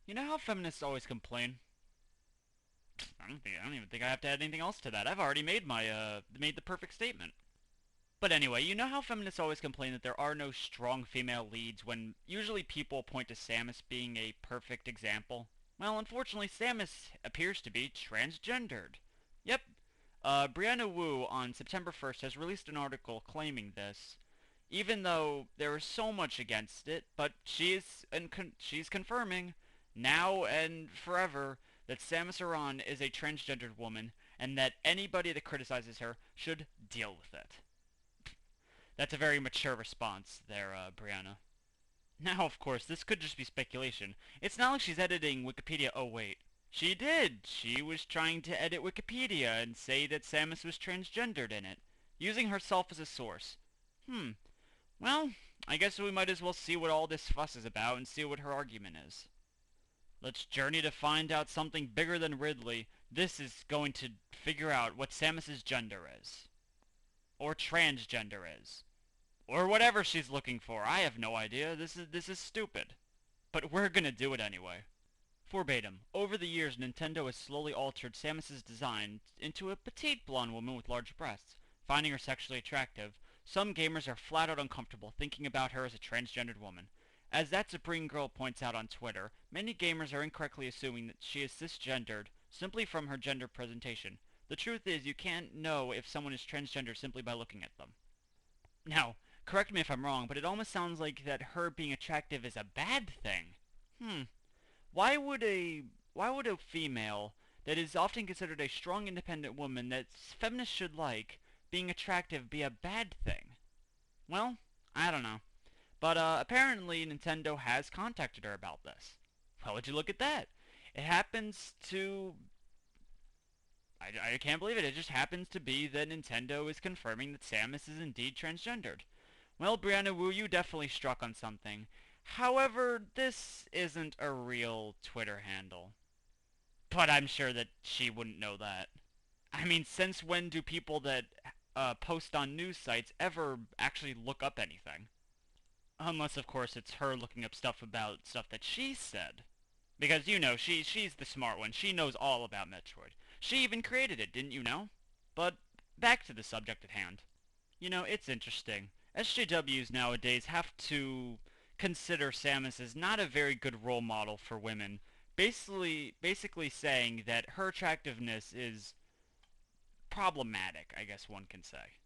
You know how feminists always complain? I don't even think I have to add anything else to that. I've already made the perfect statement. But anyway, you know how feminists always complain that there are no strong female leads when usually people point to Samus being a perfect example? Well, unfortunately, Samus appears to be transgendered. Yep. Brianna Wu on September 1st has released an article claiming this, even though there is so much against it, but she's confirming now and forever that Samus Aran is a transgendered woman and that anybody that criticizes her should deal with it. That's a very mature response there, Brianna. Now, of course, this could just be speculation. It's not like she's editing Wikipedia. Oh, wait. She did. She was trying to edit Wikipedia and say that Samus was transgendered in it, using herself as a source. Well, I guess we might as well see what all this fuss is about and see what her argument is. Let's journey to find out something bigger than Ridley. This is going to figure out what Samus's gender is. Or transgender is. Or whatever she's looking for. I have no idea. This is stupid. But we're gonna do it anyway. Verbatim. Over the years, Nintendo has slowly altered Samus's design into a petite blonde woman with large breasts. Finding her sexually attractive, some gamers are flat out uncomfortable thinking about her as a transgendered woman. As that Supreme Girl points out on Twitter, many gamers are incorrectly assuming that she is cisgendered simply from her gender presentation. The truth is, you can't know if someone is transgender simply by looking at them. Now, correct me if I'm wrong, but it almost sounds like that her being attractive is a bad thing. Hmm. Why would a female that is often considered a strong independent woman that feminists should like being attractive be a bad thing? Well, I don't know. But apparently Nintendo has contacted her about this. Well, would you look at that? It happens to I can't believe it. It just happens to be that Nintendo is confirming that Samus is indeed transgendered. Well, Brianna Wu, you definitely struck on something. However, this isn't a real Twitter handle. But I'm sure that she wouldn't know that. I mean, since when do people that post on news sites ever actually look up anything? Unless, of course, it's her looking up stuff about stuff that she said. Because, you know, she's the smart one. She knows all about Metroid. She even created it, didn't you know? But back to the subject at hand. You know, it's interesting. SJWs nowadays have to consider Samus as not a very good role model for women. Basically saying that her attractiveness is problematic, I guess one can say.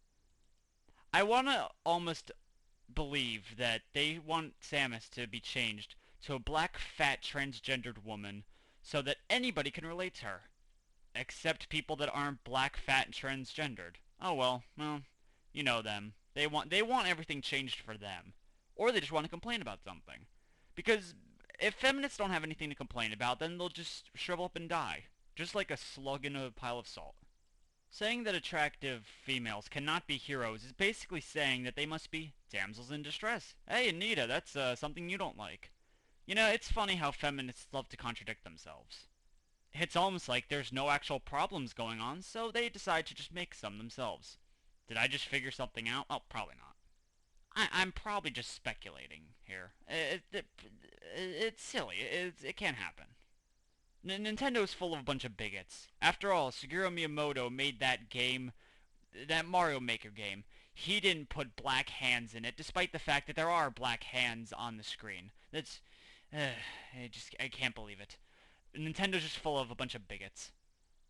I want to almost believe that they want Samus to be changed to a black, fat, transgendered woman so that anybody can relate to her. Except people that aren't black, fat, and transgendered. Oh well, you know them. They want everything changed for them. Or they just want to complain about something. Because if feminists don't have anything to complain about, then they'll just shrivel up and die. Just like a slug in a pile of salt. Saying that attractive females cannot be heroes is basically saying that they must be damsels in distress. Hey, Anita, that's something you don't like. You know, it's funny how feminists love to contradict themselves. It's almost like there's no actual problems going on, so they decide to just make some themselves. Did I just figure something out? Oh, probably not. I'm probably just speculating here. It's silly. It can't happen. Nintendo is full of a bunch of bigots. After all, Shigeru Miyamoto made that game, that Mario Maker game. He didn't put black hands in it, despite the fact that there are black hands on the screen. I can't believe it. Nintendo's just full of a bunch of bigots.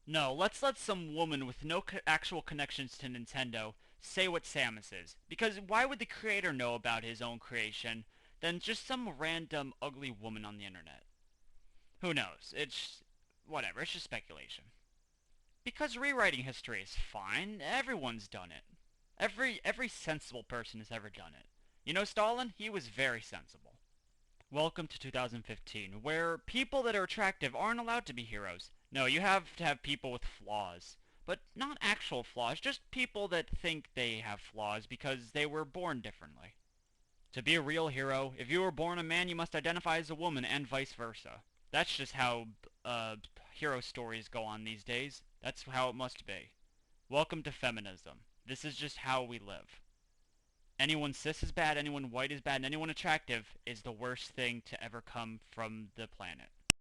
No, let's let some woman with no actual connections to Nintendo say what Samus is. Because why would the creator know about his own creation than just some random ugly woman on the internet? Who knows? It's whatever, it's just speculation. Because rewriting history is fine, everyone's done it. Every sensible person has ever done it. You know Stalin? He was very sensible. Welcome to 2015, where people that are attractive aren't allowed to be heroes. No, you have to have people with flaws. But not actual flaws, just people that think they have flaws because they were born differently. To be a real hero, if you were born a man, you must identify as a woman, and vice versa. That's just how hero stories go on these days. That's how it must be. Welcome to feminism. This is just how we live. Anyone cis is bad, anyone white is bad, and anyone attractive is the worst thing to ever come from the planet.